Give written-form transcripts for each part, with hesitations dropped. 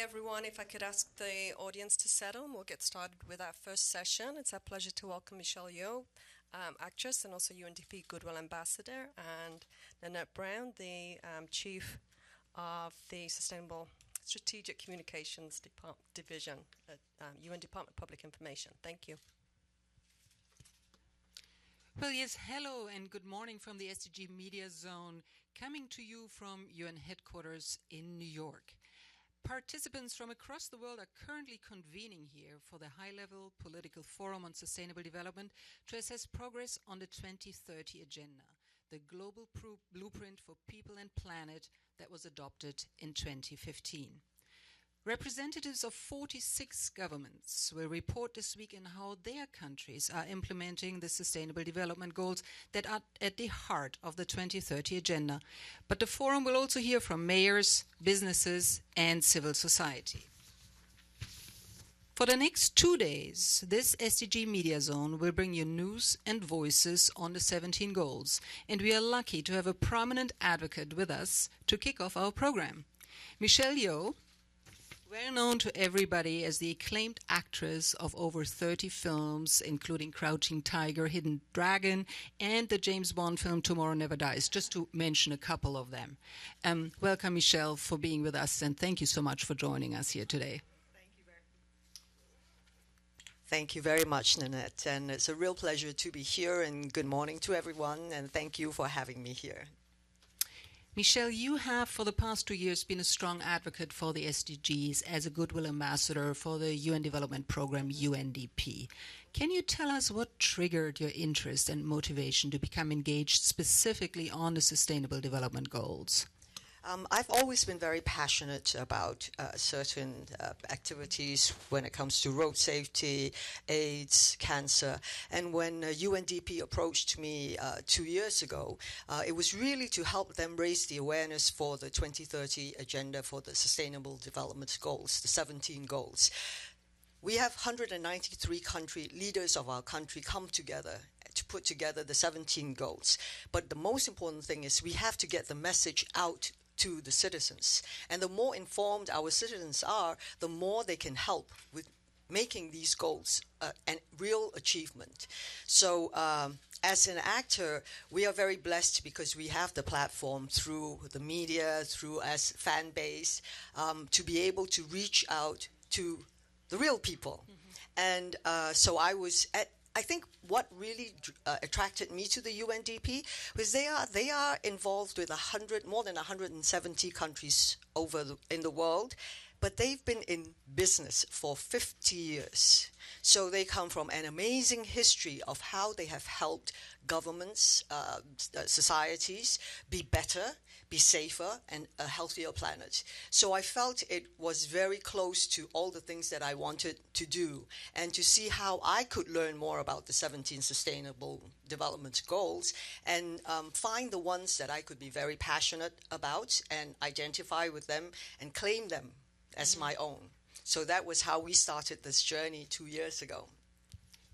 everyone. If I could ask the audience to settle, we'll get started with our first session. It's our pleasure to welcome Michelle Yeoh, actress and also UNDP Goodwill Ambassador, and Nanette Braun, the Chief of the Sustainable Strategic Communications Division at UN Department of Public Information. Thank you. Well, yes, hello and good morning from the SDG Media Zone, coming to you from UN headquarters in New York. Participants from across the world are currently convening here for the high-level political forum on sustainable development to assess progress on the 2030 agenda, the global blueprint for people and planet that was adopted in 2015. Representatives of 46 governments will report this week on how their countries are implementing the Sustainable Development Goals that are at the heart of the 2030 agenda. But the forum will also hear from mayors, businesses, and civil society. For the next 2 days, this SDG Media Zone will bring you news and voices on the 17 goals, and we are lucky to have a prominent advocate with us to kick off our program. Michelle Yeoh, well known to everybody as the acclaimed actress of over 30 films, including Crouching Tiger, Hidden Dragon, and the James Bond film Tomorrow Never Dies, just to mention a couple of them. Welcome, Michelle, for being with us, and thank you so much for joining us here today. Thank you very much, Nanette, and it's a real pleasure to be here, and good morning to everyone, and thank you for having me here. Michelle, you have for the past 2 years been a strong advocate for the SDGs as a Goodwill Ambassador for the UN Development Program UNDP. Can you tell us what triggered your interest and motivation to become engaged specifically on the Sustainable Development Goals? I've always been very passionate about certain activities when it comes to road safety, AIDS, cancer. And when UNDP approached me 2 years ago, it was really to help them raise the awareness for the 2030 agenda for the Sustainable Development Goals, the 17 goals. We have 193 leaders of our country come together to put together the 17 goals. But the most important thing is we have to get the message out to the citizens. And the more informed our citizens are, the more they can help with making these goals a real achievement. So as an actor, we are very blessed because we have the platform through the media, through as fan base, to be able to reach out to the real people. And so I think what really attracted me to the UNDP was they are involved with more than 170 countries in the world, but they've been in business for 50 years. So they come from an amazing history of how they have helped governments, societies be better, be safer, and a healthier planet. So I felt it was very close to all the things that I wanted to do, and to see how I could learn more about the 17 Sustainable Development Goals and find the ones that I could be very passionate about and identify with them and claim them as my own. So that was how we started this journey 2 years ago.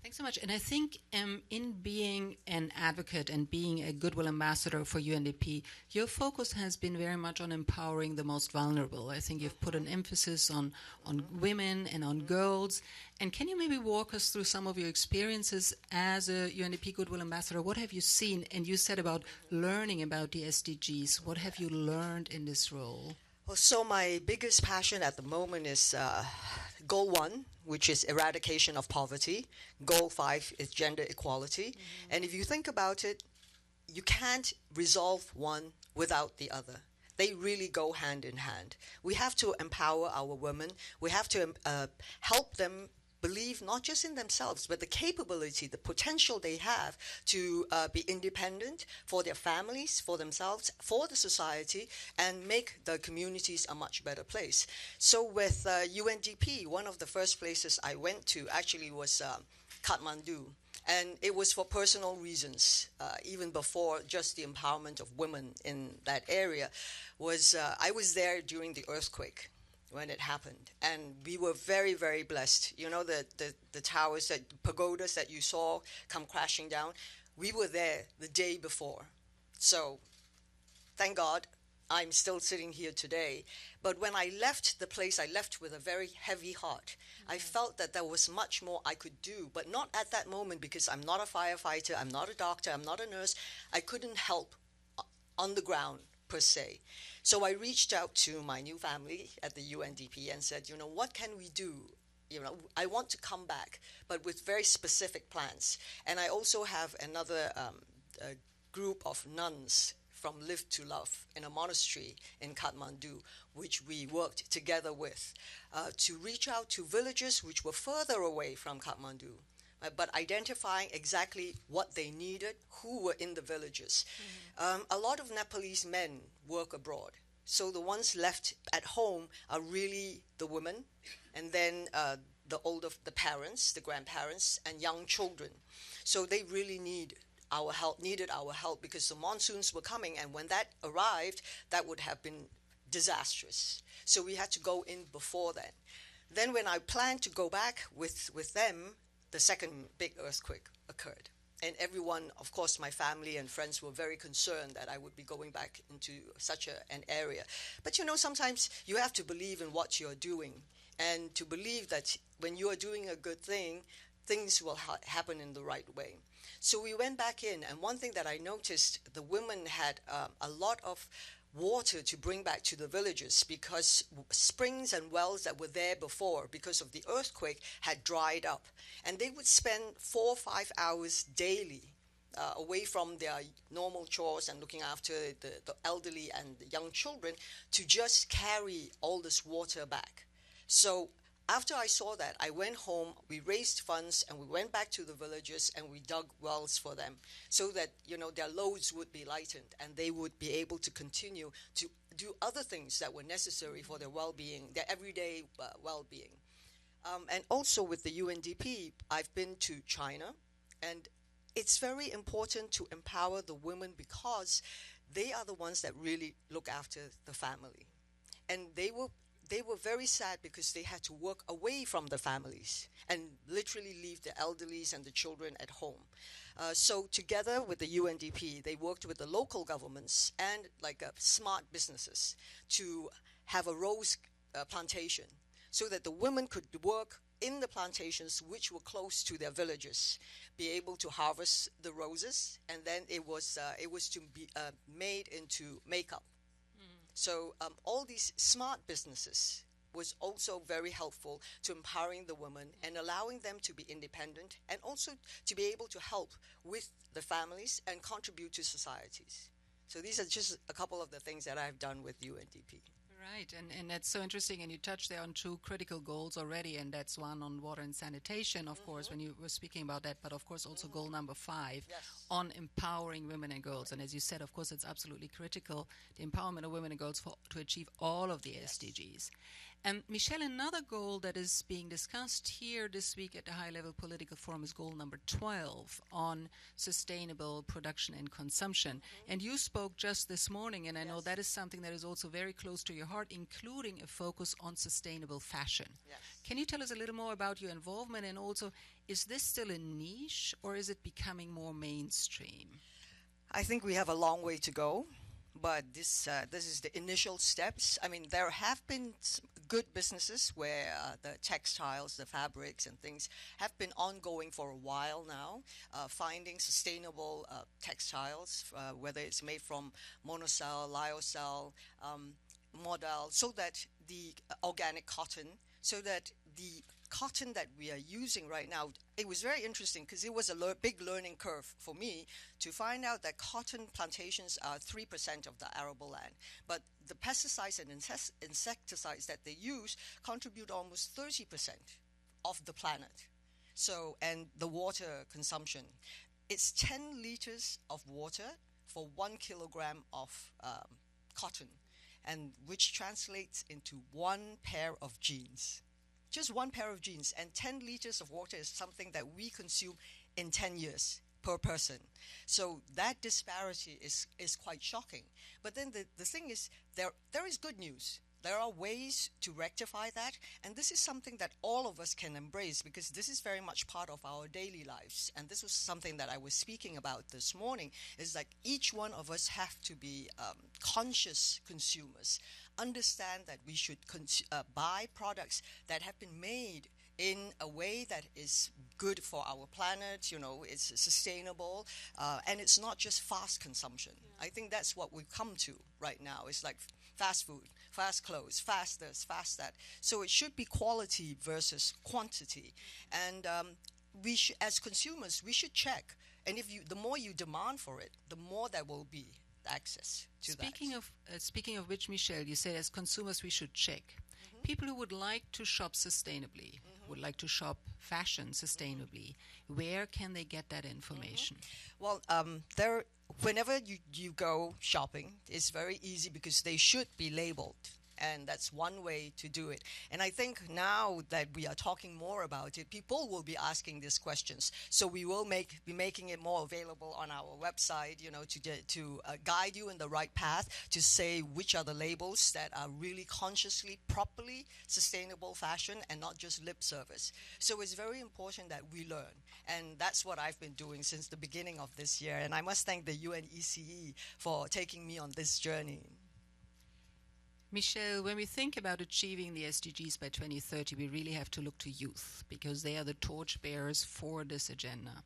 Thanks so much. And I think in being an advocate and being a Goodwill Ambassador for UNDP, your focus has been very much on empowering the most vulnerable. I think you've put an emphasis on women and on girls. And can you maybe walk us through some of your experiences as a UNDP Goodwill Ambassador? What have you seen? And you said about learning about the SDGs. What have you learned in this role? Well, so my biggest passion at the moment is Goal 1, which is eradication of poverty. Goal 5 is gender equality. And if you think about it, you can't resolve one without the other. They really go hand in hand. We have to empower our women. We have to help them believe not just in themselves, but the capability, the potential they have to be independent for their families, for themselves, for the society, and make the communities a much better place. So with UNDP, one of the first places I went to actually was Kathmandu. And it was for personal reasons, even before just the empowerment of women in that area. I was there during the earthquake when it happened, and we were very, very blessed. You know, the towers, pagodas that you saw come crashing down, we were there the day before. So thank God I'm still sitting here today. But when I left the place, I left with a very heavy heart. I felt that there was much more I could do, but not at that moment, because I'm not a firefighter, I'm not a doctor, I'm not a nurse. I couldn't help on the ground per se. So I reached out to my new family at the UNDP and said, what can we do? I want to come back, but with very specific plans. And I also have another group of nuns from Live to Love in a monastery in Kathmandu, which we worked together with to reach out to villages which were further away from Kathmandu, but identifying exactly what they needed, who were in the villages. A lot of Nepalese men work abroad, so the ones left at home are really the women, and then the parents, the grandparents, and young children. So they really needed our help, because the monsoons were coming, and when that arrived, that would have been disastrous. So we had to go in before then. Then when I planned to go back with them, the second big earthquake occurred. And everyone, of course, my family and friends were very concerned that I would be going back into such an area. But sometimes you have to believe in what you're doing, and to believe that when you are doing a good thing, things will happen in the right way. So we went back in, and one thing that I noticed, the women had a lot of water to bring back to the villages, because springs and wells that were there before, because of the earthquake, had dried up. And they would spend 4 or 5 hours daily away from their normal chores and looking after the elderly and the young children, to just carry all this water back. So after I saw that, I went home, we raised funds, and we went back to the villages and we dug wells for them, so that, their loads would be lightened and they would be able to continue to do other things that were necessary for their well-being, their everyday well-being. And also with the UNDP, I've been to China, and it's very important to empower the women, because they are the ones that really look after the family. And they were very sad, because they had to work away from the families and literally leave the elderlies and the children at home. So together with the UNDP, they worked with the local governments and smart businesses to have a rose plantation, so that the women could work in the plantations which were close to their villages, be able to harvest the roses, and then it was to be made into makeup. So all these smart businesses was also very helpful to empowering the women and allowing them to be independent, and also to be able to help with the families and contribute to societies. So these are just a couple of the things that I've done with UNDP. Right, and that's so interesting, and you touched there on 2 critical goals already, and that's one on water and sanitation, of course, when you were speaking about that, but of course also goal number 5 on empowering women and girls. And as you said, of course, it's absolutely critical, the empowerment of women and girls to achieve all of the SDGs. And Michelle, another goal that is being discussed here this week at the high-level political forum is goal number 12 on sustainable production and consumption. And you spoke just this morning, and I know that is something that is also very close to your heart, including a focus on sustainable fashion. Can you tell us a little more about your involvement, and also, is this still a niche, or is it becoming more mainstream? I think we have a long way to go, but this is the initial steps. I mean, there have been good businesses where the textiles, the fabrics and things have been ongoing for a while now, finding sustainable textiles, whether it's made from monocell, lyocell, modal, so that the organic cotton, so that the cotton that we are using right now, it was very interesting, because it was a big learning curve for me to find out that cotton plantations are 3% of the arable land, but the pesticides and insecticides that they use contribute almost 30% of the planet. So, and the water consumption, it's 10 liters of water for 1 kilogram of cotton, and which translates into 1 pair of jeans. Just 1 pair of jeans, and 10 liters of water is something that we consume in 10 years per person. So that disparity is quite shocking. But then the thing is, there is good news. There are ways to rectify that, and this is something that all of us can embrace because this is very much part of our daily lives. And this was something that I was speaking about this morning, is like each one of us have to be conscious consumers, understand that we should buy products that have been made in a way that is good for our planet, it's sustainable, and it's not just fast consumption. I think that's what we've come to right now. It's like fast food, fast clothes, fast this, fast that. So it should be quality versus quantity. And as consumers, we should check. And the more you demand for it, the more there will be access to that. Speaking of which, Michelle, you said as consumers we should check. People who would like to shop sustainably, would like to shop fashion sustainably, where can they get that information? Well, whenever you go shopping, it's very easy because they should be labeled. And that's one way to do it. And I think now that we are talking more about it, people will be asking these questions. So we will be making it more available on our website, to guide you in the right path, to say which are the labels that are really consciously, properly sustainable fashion and not just lip service. So it's very important that we learn. And that's what I've been doing since the beginning of this year. And I must thank the UNECE for taking me on this journey. Michelle, when we think about achieving the SDGs by 2030, we really have to look to youth because they are the torchbearers for this agenda.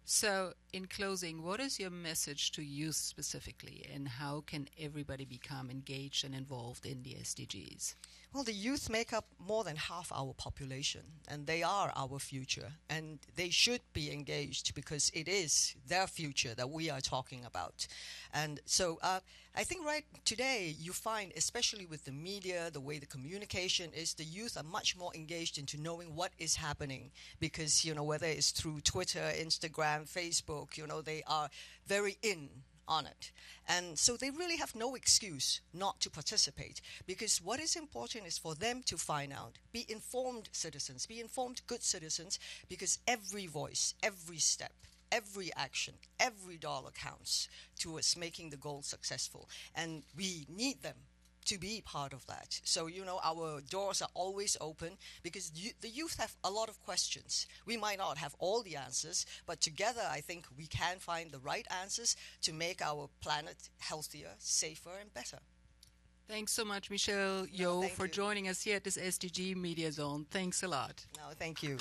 So, in closing, what is your message to youth specifically, and how can everybody become engaged and involved in the SDGs? Well, the youth make up more than half our population, and they are our future, and they should be engaged because it is their future that we are talking about. And so I think right today you find, especially with the media, the way the communication is, the youth are much more engaged into knowing what is happening because, whether it's through Twitter, Instagram, Facebook, they are very in on it. And so they really have no excuse not to participate because what is important is for them to find out, be informed citizens, be informed good citizens, because every voice, every step, every action, every dollar counts towards making the goal successful. And we need them to be part of that. So, our doors are always open because the youth have a lot of questions. We might not have all the answers, but together I think we can find the right answers to make our planet healthier, safer, and better. Thanks so much, Michelle Yeoh, for joining us here at this SDG Media Zone. Thanks a lot. No, thank you.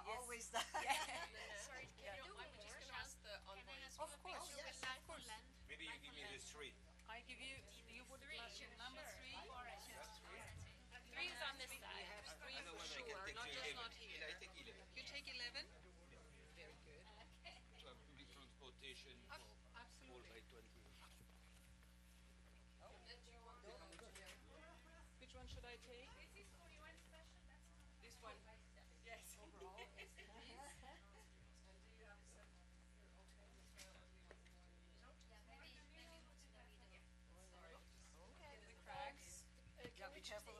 Always that. Sorry, can you I would just going to ask the envoys. Of course. Oh, yes, of course. Maybe you give me the three. I give you would number three. Three is on this side. Three for sure, not here. I take 11. You take 11? Very good. Public transportation for all by 20. Which one should I take? This one. Yes. Be careful